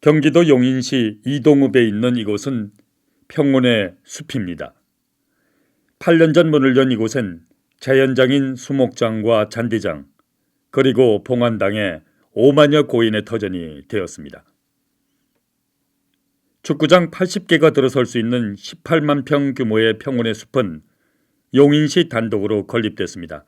경기도 용인시 이동읍에 있는 이곳은 평온의 숲입니다. 8년 전 문을 연 이곳엔 자연장인 수목장과 잔디장, 그리고 봉안당에 5만여 고인의 터전이 되었습니다. 축구장 80개가 들어설 수 있는 18만 평 규모의 평온의 숲은 용인시 단독으로 건립됐습니다.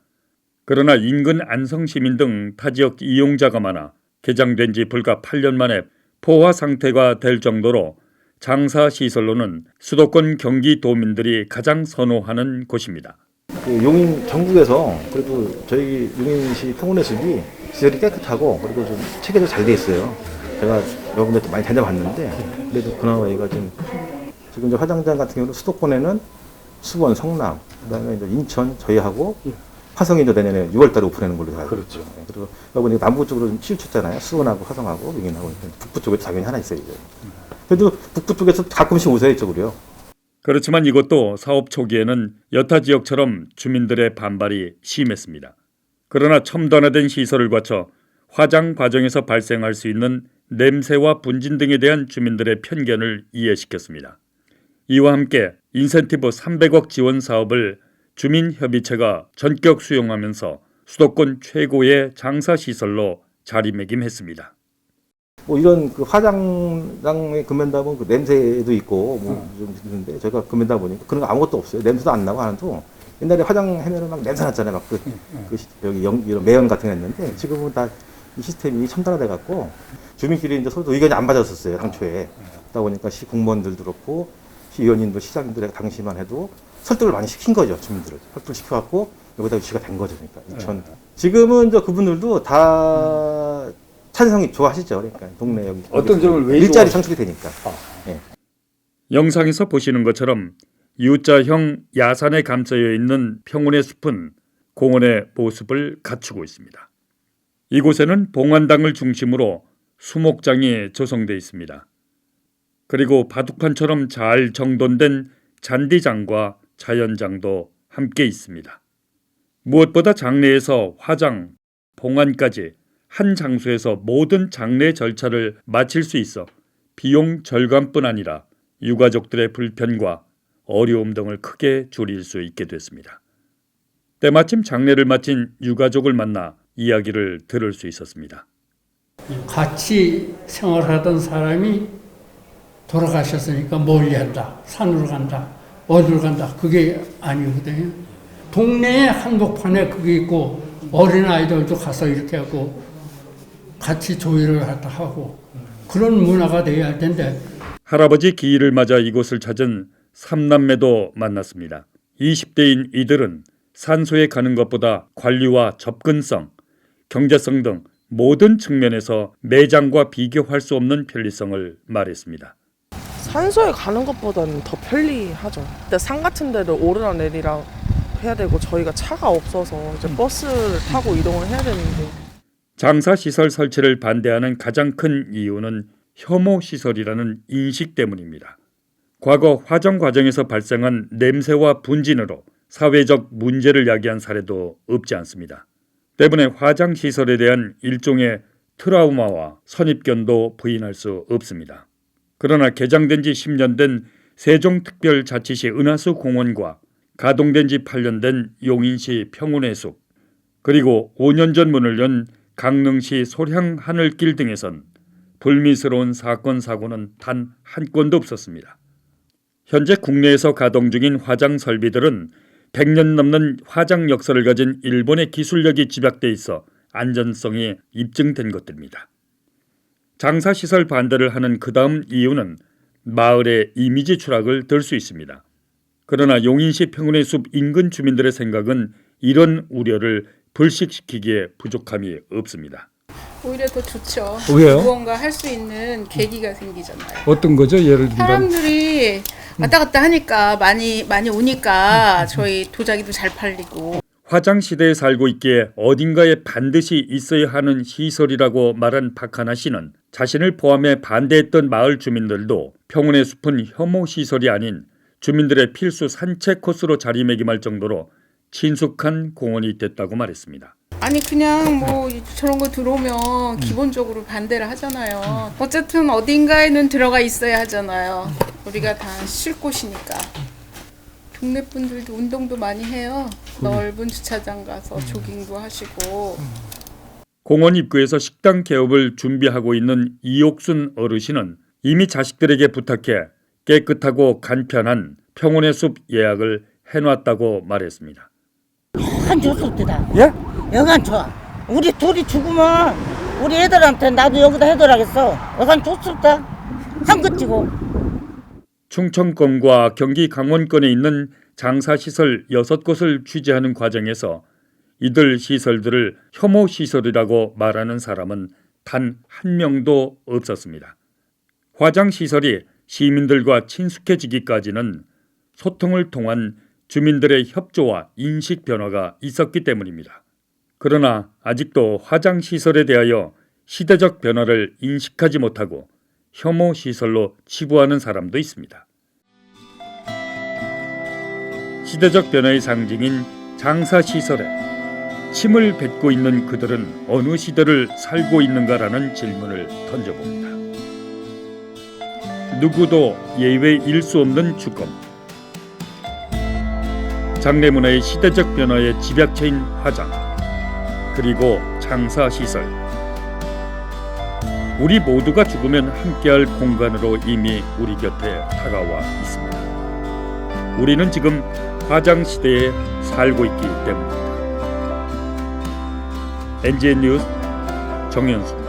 그러나 인근 안성시민 등 타지역 이용자가 많아 개장된 지 불과 8년 만에 포화 상태가 될 정도로 장사시설로는 수도권 경기도민들이 가장 선호하는 곳입니다. 용인 전국에서 그래도 저희 용인시 평온의 숲이 시설이 깨끗하고 그리고 좀 체계도 잘 돼 있어요. 제가 여러 군데 많이 다녀봤는데 그래도 그나마 얘가 지금 이제 화장장 같은 경우는 수도권에는 수원, 성남, 그다음에 이제 인천 저희하고 화성이 이제 내년에 6월달에 오픈하는 걸로 알고 있죠. 그리고 여러분 남부 쪽으로 좀 치우쳤잖아요. 수원하고 화성하고 용인하고 북부 쪽에 당연히 하나 있어요. 그래도 북부 쪽에서 가끔씩 오세요 이쪽으로요. 그렇지만 이것도 사업 초기에는 여타 지역처럼 주민들의 반발이 심했습니다. 그러나 첨단화된 시설을 갖춰 화장 과정에서 발생할 수 있는 냄새와 분진 등에 대한 주민들의 편견을 이해시켰습니다. 이와 함께 인센티브 300억 지원 사업을 주민협의체가 전격 수용하면서 수도권 최고의 장사시설로 자리매김했습니다. 뭐 이런 그 화장장에 금맨다 보면 그 냄새도 있고 좀 있는데 저희가 금맨다 보니까 그런 거 아무것도 없어요. 냄새도 안 나고 하나도 옛날에 화장하면은 막 냄새 났잖아요. 막 여기 이런 매연 같은 거 했는데 지금은 다 이 시스템이 첨단화돼 갖고 주민끼리 이제 서로 의견이 안 맞았었어요. 당초에. 그러다 보니까 시 공무원들도 그렇고 시 의원님도 시장님들 당시만 해도 설득을 많이 시킨 거죠. 주민들을 설득을 시켜갖고 여기다 유치가 된 거죠. 그러니까 지금은 이제 그분들도 다 찬성이 좋아하시죠. 그러니까 동네 여기 어떤 점을 왜 일자리 창출이 되니까. 네. 영상에서 보시는 것처럼 U자형 야산에 감싸여 있는 평온의 숲은 공원의 모습을 갖추고 있습니다. 이곳에는 봉안당을 중심으로 수목장이 조성되어 있습니다. 그리고 바둑판처럼 잘 정돈된 잔디장과 자연장도 함께 있습니다. 무엇보다 장례에서 화장, 봉안까지 한 장소에서 모든 장례 절차를 마칠 수 있어 비용 절감뿐 아니라 유가족들의 불편과 어려움 등을 크게 줄일 수 있게 됐습니다. 때마침 장례를 마친 유가족을 만나 이야기를 들을 수 있었습니다. 같이 생활하던 사람이 돌아가셨으니까 멀리 한다. 산으로 간다. 어디로 간다. 그게 아니거든요. 동네에 한복판에 그게 있고 어린아이들도 가서 이렇게 하고 같이 조율을 하고 그런 문화가 돼야 할 텐데. 할아버지 기일을 맞아 이곳을 찾은 삼남매도 만났습니다. 20대인 이들은 산소에 가는 것보다 관리와 접근성, 경제성 등 모든 측면에서 매장과 비교할 수 없는 편리성을 말했습니다. 산소에 가는 것보다는 더 편리하죠. 근데 산 같은 데를 오르락 내리락 해야 되고 저희가 차가 없어서 이제 버스를 타고 이동을 해야 되는데. 장사시설 설치를 반대하는 가장 큰 이유는 혐오시설이라는 인식 때문입니다. 과거 화정 과정에서 발생한 냄새와 분진으로 사회적 문제를 야기한 사례도 없지 않습니다. 때문에 화장시설에 대한 일종의 트라우마와 선입견도 부인할 수 없습니다. 그러나 개장된 지 10년 된 세종특별자치시 은하수 공원과 가동된 지 8년 된 용인시 평온의 숲, 그리고 5년 전 문을 연 강릉시 소량 하늘길 등에선 불미스러운 사건 사고는 단 한 건도 없었습니다. 현재 국내에서 가동 중인 화장 설비들은 100년 넘는 화장 역사를 가진 일본의 기술력이 집약돼 있어 안전성이 입증된 것들입니다. 장사시설 반대를 하는 그 다음 이유는 마을의 이미지 추락을 들 수 있습니다. 그러나 용인시 평온의 숲 인근 주민들의 생각은 이런 우려를 불식시키기에 부족함이 없습니다. 오히려 더 좋죠. 왜요? 무언가 할 수 있는 계기가 생기잖아요. 어떤 거죠? 예를 들면 사람들이 왔다 갔다 하니까 많이 오니까 저희 도자기도 잘 팔리고. 화장 시대에 살고 있기에 어딘가에 반드시 있어야 하는 시설이라고 말한 박하나 씨는 자신을 포함해 반대했던 마을 주민들도 평온의 숲은 혐오 시설이 아닌 주민들의 필수 산책 코스로 자리매김할 정도로 친숙한 공원이 됐다고 말했습니다. 아니 그냥 뭐 저런 거 들어오면 기본적으로 반대를 하잖아요. 어쨌든 어딘가에는 들어가 있어야 하잖아요. 우리가 다 쉴 곳이니까. 동네 분들도 운동도 많이 해요. 넓은 주차장 가서 조깅도 하시고. 공원 입구에서 식당 개업을 준비하고 있는 이옥순 어르신은 이미 자식들에게 부탁해 깨끗하고 간편한 평온의 숲 예약을 해놨다고 말했습니다. 한 좋습니다. 예? 여간 좋아. 우리 둘이 죽으면 우리 애들한테 나도 여기다 해달라겠어. 여간 좋습니다. 한끗 찍고. 충청권과 경기 강원권에 있는 장사시설 6곳을 취재하는 과정에서 이들 시설들을 혐오 시설이라고 말하는 사람은 단 한 명도 없었습니다. 화장시설이 시민들과 친숙해지기까지는 소통을 통한 주민들의 협조와 인식 변화가 있었기 때문입니다. 그러나 아직도 화장시설에 대하여 시대적 변화를 인식하지 못하고 혐오 시설로 치부하는 사람도 있습니다. 시대적 변화의 상징인 장사시설에 침을 뱉고 있는 그들은 어느 시대를 살고 있는가라는 질문을 던져봅니다. 누구도 예외일 수 없는 주권. 장례문화의 시대적 변화에 집약체인 화장, 그리고 장사시설. 우리 모두가 죽으면 함께할 공간으로 이미 우리 곁에 다가와 있습니다. 우리는 지금 화장 시대에 살고 있기 때문입니다. NGN 뉴스 정현수.